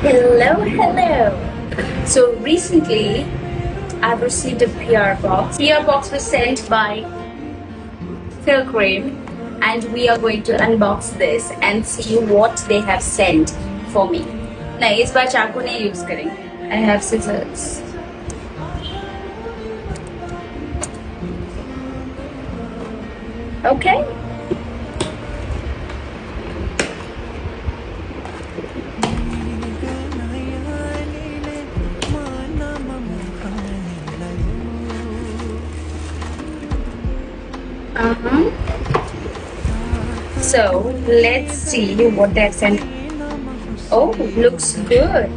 Hello. So recently I've received a PR box. PR box was sent by Pilgrim and we are going to unbox this and see what they have sent for me. नहीं इस बार चाकू नहीं use करेंगे. I have scissors. Okay. So let's see what they've sent. Oh, looks good.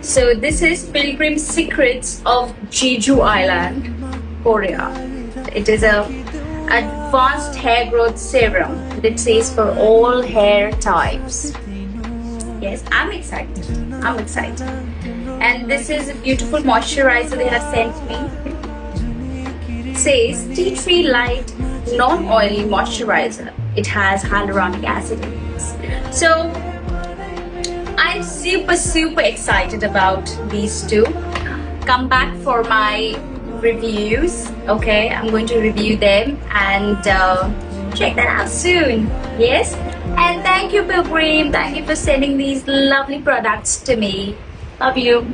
So this is Pilgrim Secrets of Jeju Island, Korea. It is a advanced hair growth serum that says for all hair types. Yes, I'm excited. And this is a beautiful moisturizer they have sent me. It says tea tree light non-oily moisturizer. It has hyaluronic acid in it. So I'm super excited about these two. Come back for my reviews. Okay, I'm going to review them and check that out soon. Yes, and thank you, Pilgrim. Thank you for sending these lovely products to me. Love you.